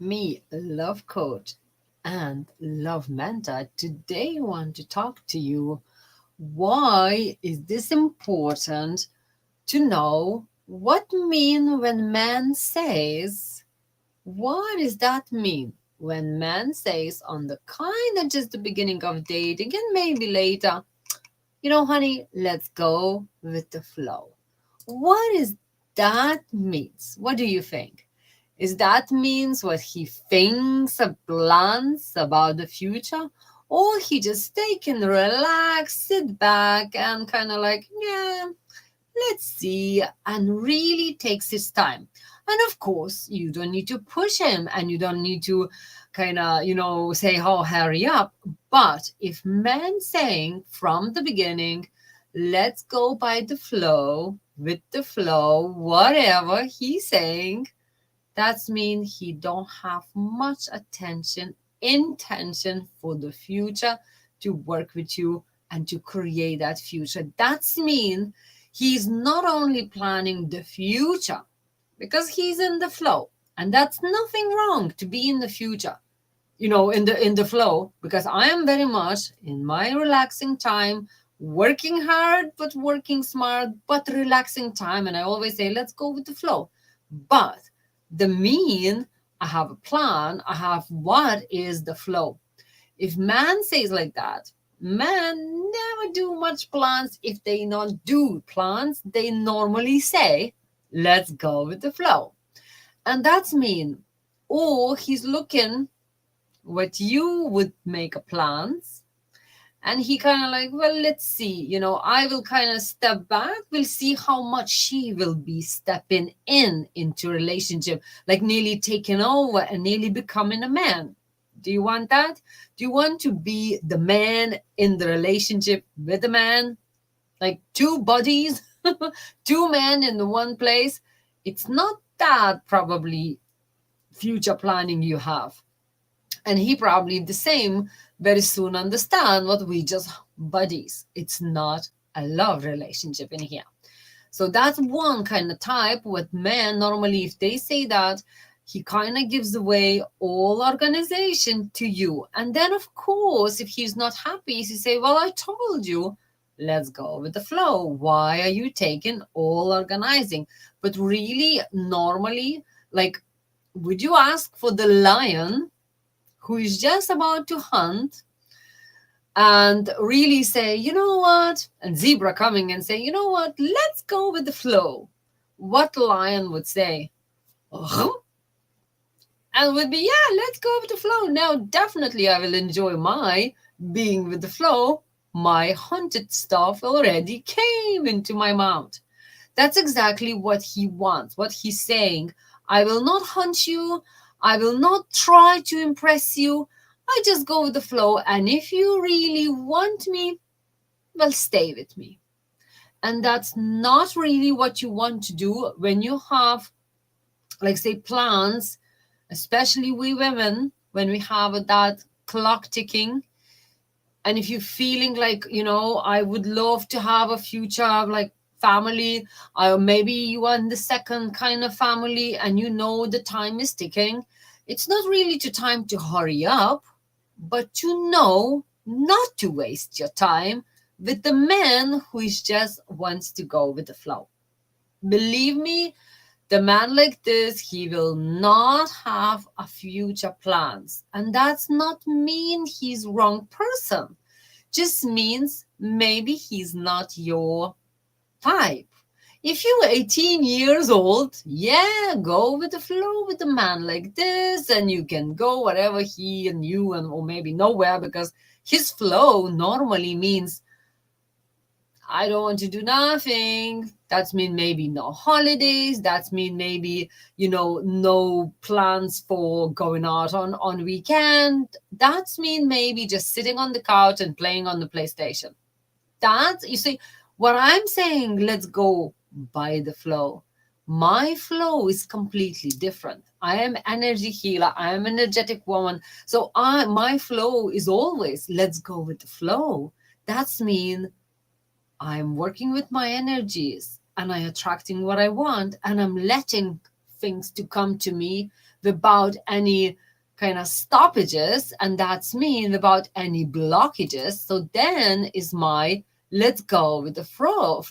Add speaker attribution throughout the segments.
Speaker 1: Me, love coach and love mentor. Today, I want to talk to you. Why is this important to know what mean when man says? What does that mean when man says on the kind of just the beginning of dating and maybe later, honey, let's go with the flow. What is that means? What do you think? Is that means what he thinks or plans about the future? Or he just take and relax, sit back and kind of like, yeah, let's see, and really takes his time. And of course, you don't need to push him and you don't need to kind of, say, oh, hurry up. But if man saying from the beginning, let's go by the flow, with the flow, whatever he's saying, that's mean he don't have much attention, intention for the future to work with you and to create that future. That's mean he's not only planning the future because he's in the flow. And that's nothing wrong to be in the future, in the flow, because I am very much in my relaxing time, working hard but working smart, but relaxing time. And I always say, let's go with the flow. But the mean, I have a plan, I have what is the flow. If man says like that, man never do much plans. If they not do plans, they normally say, let's go with the flow. And that's mean, or he's looking what you would make a plans, and he kind of like, well, let's see, I will kind of step back, we'll see how much she will be stepping into relationship, like nearly taking over and nearly becoming a man. Do you want that? Do you want to be the man in the relationship with the man, like two bodies, two men in the one place? It's not that probably future planning you have. And he probably the same very soon understand what we just buddies. It's not a love relationship in here. So that's one kind of type with men. Normally, if they say that, he kind of gives away all organization to you. And then, of course, if he's not happy, he say, well, I told you, let's go with the flow. Why are you taking all organizing? But really, normally, like, would you ask for the lion who is just about to hunt and really say, you know what? And zebra coming and say, you know what? Let's go with the flow. What lion would say? "Oh," and would be, yeah, let's go with the flow. Now, definitely, I will enjoy my being with the flow. My hunted stuff already came into my mouth. That's exactly what he wants, what he's saying. I will not hunt you. I will not try to impress you. I just go with the flow. And if you really want me, well, stay with me. And that's not really what you want to do when you have, like, say, plans, especially we women, when we have that clock ticking. And if you're feeling like, I would love to have a future, like family, or maybe you are in the second kind of family and the time is ticking, it's not really the time to hurry up, but to know not to waste your time with the man who is just wants to go with the flow. Believe me, the man like this, he will not have a future plans. And that's not mean he's wrong person. Just means maybe he's not your type. If you're 18 years old, yeah, go with the flow with a man like this, and you can go wherever he and you and or maybe nowhere, because his flow normally means I don't want to do nothing. That's mean maybe no holidays. That's mean maybe, no plans for going out on weekend. That's mean maybe just sitting on the couch and playing on the PlayStation. That's, you see, what I'm saying, let's go by the flow. My flow is completely different. I am energy healer. I am energetic woman. So my flow is always let's go with the flow. That's mean I'm working with my energies and I'm attracting what I want and I'm letting things to come to me without any kind of stoppages, and that's mean without any blockages. So then is my let's go with the flow,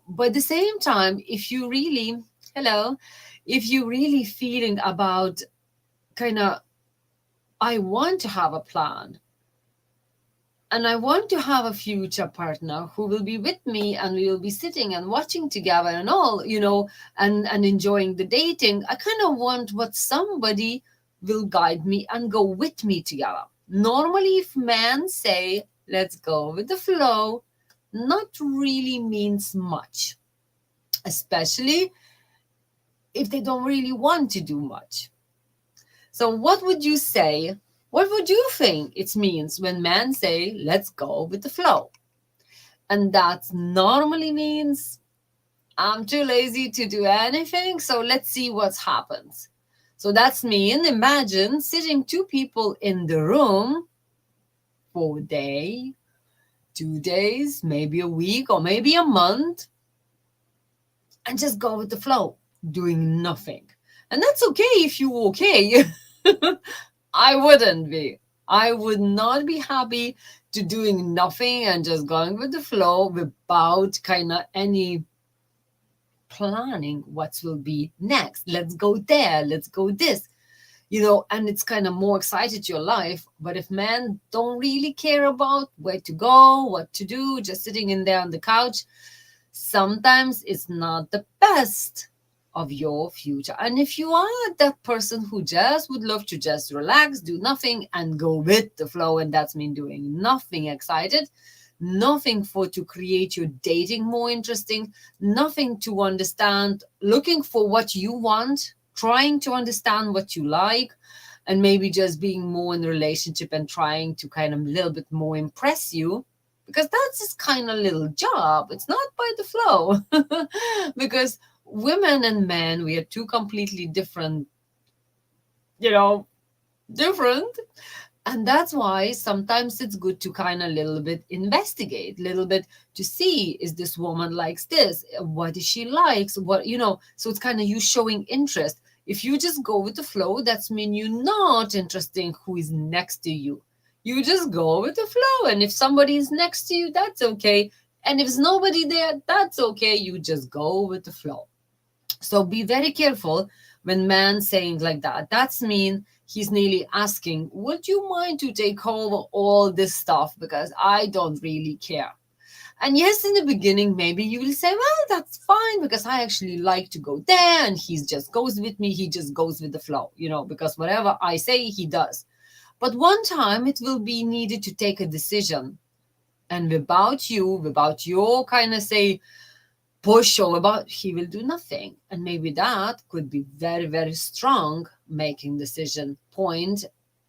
Speaker 1: But at the same time, if you really, hello, if you really feeling about kind of, I want to have a plan, and I want to have a future partner who will be with me, and we will be sitting and watching together and all, and enjoying the dating. I kind of want what somebody will guide me and go with me together. Normally, if men say, let's go with the flow, not really means much, especially if they don't really want to do much. So what would you say? What would you think it means when men say, let's go with the flow? And that normally means, I'm too lazy to do anything, so let's see what happens. So that's mean, imagine sitting two people in the room for a day, 2 days, maybe a week, or maybe a month, and just go with the flow, doing nothing. And that's okay if you're okay. I wouldn't be. I would not be happy to doing nothing and just going with the flow without kind of any planning what will be next. Let's go there. Let's go this. And it's kind of more excited to your life. But if men don't really care about where to go, what to do, just sitting in there on the couch, sometimes it's not the best of your future. And if you are that person who just would love to just relax, do nothing, and go with the flow, and that's mean doing nothing excited, nothing for to create your dating more interesting, nothing to understand, looking for what you want, trying to understand what you like, and maybe just being more in a relationship and trying to kind of a little bit more impress you, because that's just kind of little job. It's not by the flow. Because women and men, we are two completely different, different. And that's why sometimes it's good to kind of a little bit investigate, a little bit to see, is this woman likes this? What does she likes? So it's kind of you showing interest. If you just go with the flow, that's mean you're not interested in who is next to you. You just go with the flow. And if somebody is next to you, that's okay. And if there's nobody there, that's okay. You just go with the flow. So be very careful when man saying like that. That's mean he's nearly asking, would you mind to take over all this stuff? Because I don't really care. And yes, in the beginning, maybe you will say, well, that's fine because I actually like to go there and he just goes with me. He just goes with the flow, because whatever I say, he does. But one time it will be needed to take a decision. And without your kind of say, push or about, he will do nothing. And maybe that could be very, very strong making decision point,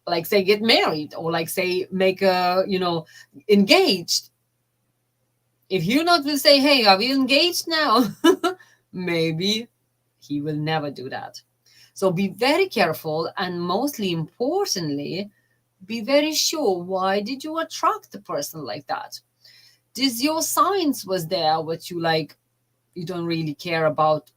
Speaker 1: like say get married or like say make a, engaged. If you not will say, hey, are we engaged now? Maybe he will never do that. So be very careful, and mostly importantly, be very sure why did you attract the person like that? This your signs was there, what you like, you don't really care about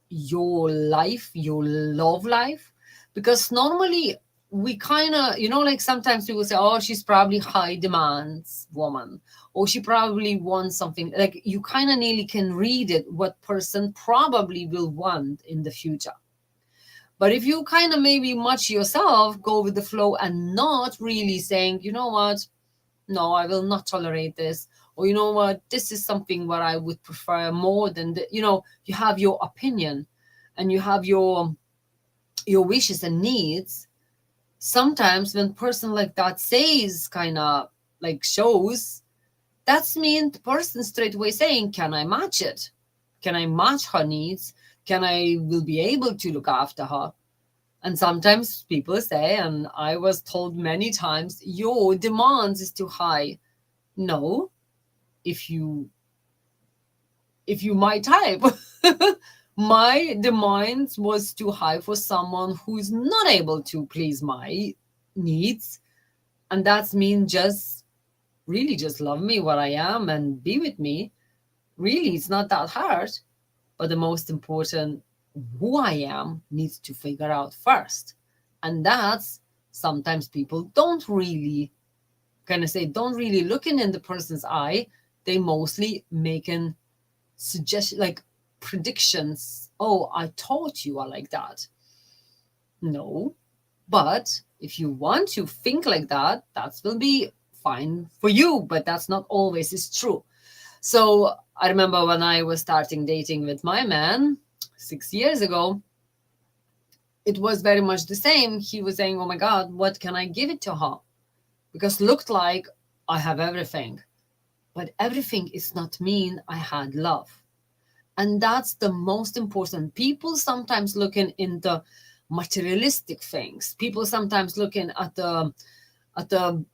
Speaker 1: your life, your love life. Because normally we kind of, like sometimes people say, oh, she's probably high demands woman, or she probably wants something. Like you kind of nearly can read it, what person probably will want in the future. But if you kind of maybe much yourself, go with the flow and not really saying, you know what, no, I will not tolerate this. Or you know what, this is something what I would prefer more than you have your opinion and you have your wishes and needs. Sometimes when person like that says kind of like shows, that's mean the person straight away saying, can I match it? Can I match her needs? Can I will be able to look after her? And sometimes people say, and I was told many times, your demands is too high. No, if you my type. My demands was too high for someone who's not able to please my needs. And that's mean just really just love me what I am and be with me. Really, it's not that hard. But the most important, who I am needs to figure out first. And that's sometimes people don't really don't really looking in the person's eye. They mostly making suggestions like predictions. Oh, I thought you are like that. No, but if you want to think like that, that will be fine for you, but that's not always is true. So I remember when I was starting dating with my man 6 years ago, it was very much the same. He was saying, oh my God, what can I give it to her? Because looked like I have everything. But everything is not mean I had love. And that's the most important. People sometimes looking into materialistic things. People sometimes looking at the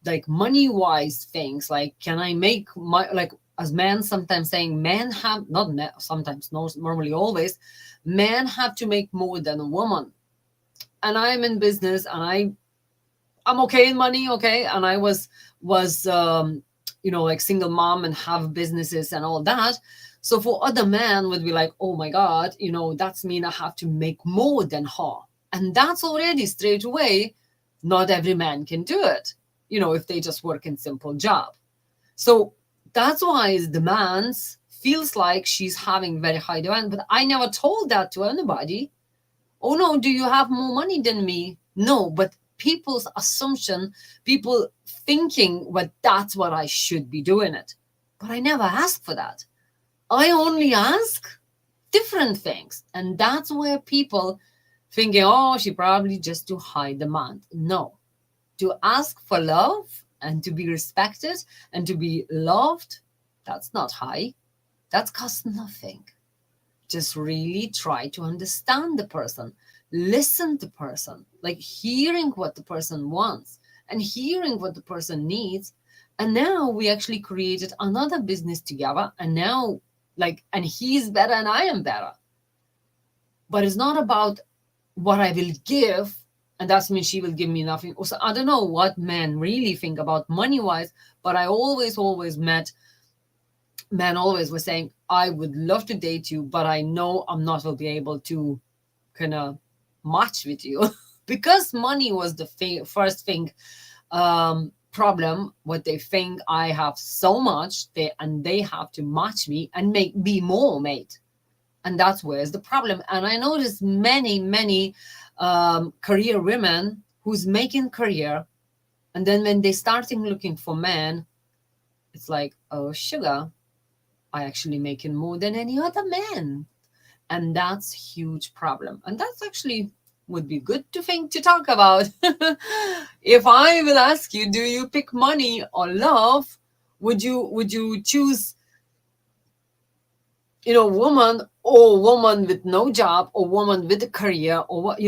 Speaker 1: like money wise things, like can I make my, like as men sometimes saying men have not men, sometimes no, normally always men have to make more than a woman. And I'm in business and I'm okay in money, okay, and I was like single mom and have businesses and all that. So for other men would be like, oh my God, that's mean I have to make more than her. And that's already straight away, not every man can do it, if they just work in simple job. So that's why his demands feels like she's having very high demand. But I never told that to anybody. Oh no, do you have more money than me? No, but people's assumption, people thinking, well, that's what I should be doing it. But I never ask for that. I only ask different things. And that's where people thinking, oh, she probably just too high demand. No, to ask for love and to be respected and to be loved, that's not high. That costs nothing. Just really try to understand the person, listen to the person, like hearing what the person wants and hearing what the person needs. And now we actually created another business together, and now and he's better and I am better. But it's not about what I will give, and that means she will give me nothing. Also, I don't know what men really think about money wise, but I always met men always were saying, I would love to date you, but I know I'm not will be able to kind of match with you because money was the first thing, problem. What they think, I have so much, they have to match me and make be more mate. And that's where's the problem. And I noticed many career women who's making career, and then when they starting looking for men, it's like, oh sugar, I actually making more than any other man. And that's huge problem. And that's actually would be good to think to talk about. If I will ask you, do you pick money or love? Would you choose, woman, or woman with no job, or woman with a career, or what,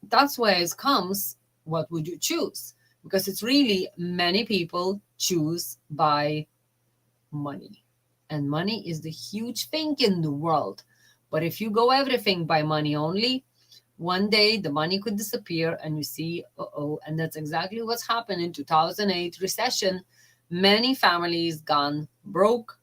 Speaker 1: that's where it comes. What would you choose? Because it's really many people choose by money. And money is the huge thing in the world. But if you go everything by money only, one day the money could disappear and you see, and that's exactly what's happened in 2008 recession. Many families gone broke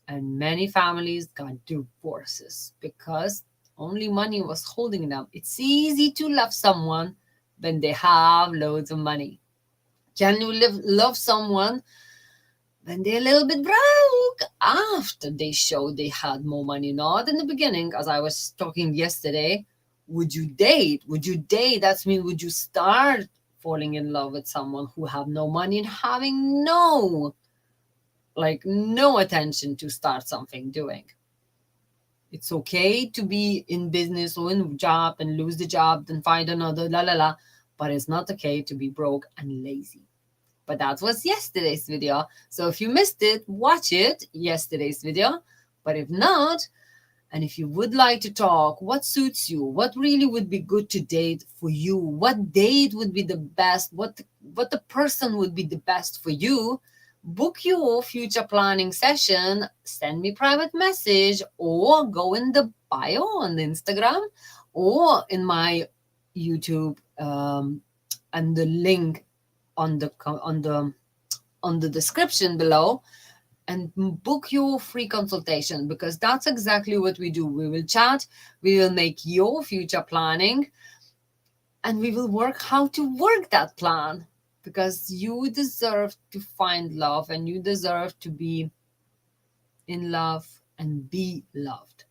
Speaker 1: and many families got divorces because only money was holding them. It's easy to love someone when they have loads of money. Can you love someone when they're a little bit broke after they showed they had more money? Not in the beginning, as I was talking yesterday. Would you date? That's mean, would you start falling in love with someone who have no money and having no attention to start something doing? It's okay to be in business or in job and lose the job, then find another, but it's not okay to be broke and lazy. But that was yesterday's video. So if you missed it, watch it, yesterday's video. But if not, and if you would like to talk, what suits you, what really would be good to date for you, what date would be the best, what the person would be the best for you, book your future planning session, send me private message, or go in the bio on the Instagram or in my YouTube, and the link on the description below. and book your free consultation, because that's exactly what we do. We will chat, we will make your future planning, and we will work how to work that plan, because you deserve to find love and you deserve to be in love and be loved,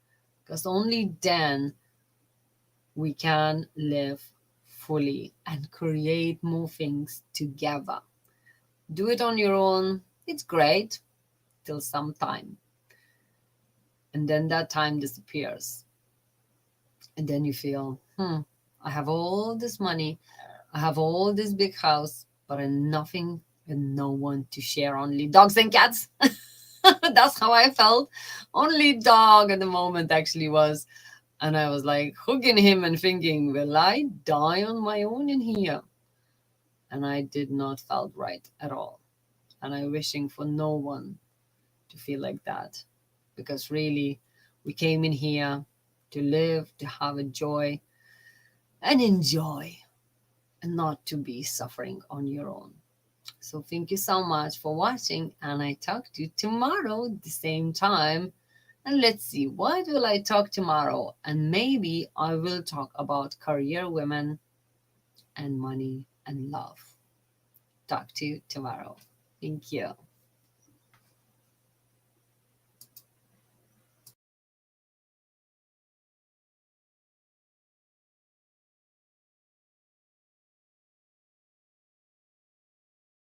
Speaker 1: because only then we can live fully and create more things together. Do it on your own, it's great till some time, and then that time disappears, and then you feel, I have all this money, I have all this big house, but I'm nothing and no one to share, only dogs and cats. That's how I felt. Only dog at the moment actually was. And I was like hugging him and thinking, will I die on my own in here? And I did not felt right at all. And I'm wishing for no one to feel like that. Because really, we came in here to live, to have a joy and enjoy, and not to be suffering on your own. So thank you so much for watching, and I talk to you tomorrow at the same time. And let's see, what will I talk tomorrow? And maybe I will talk about career women and money and love. Talk to you tomorrow. Thank you.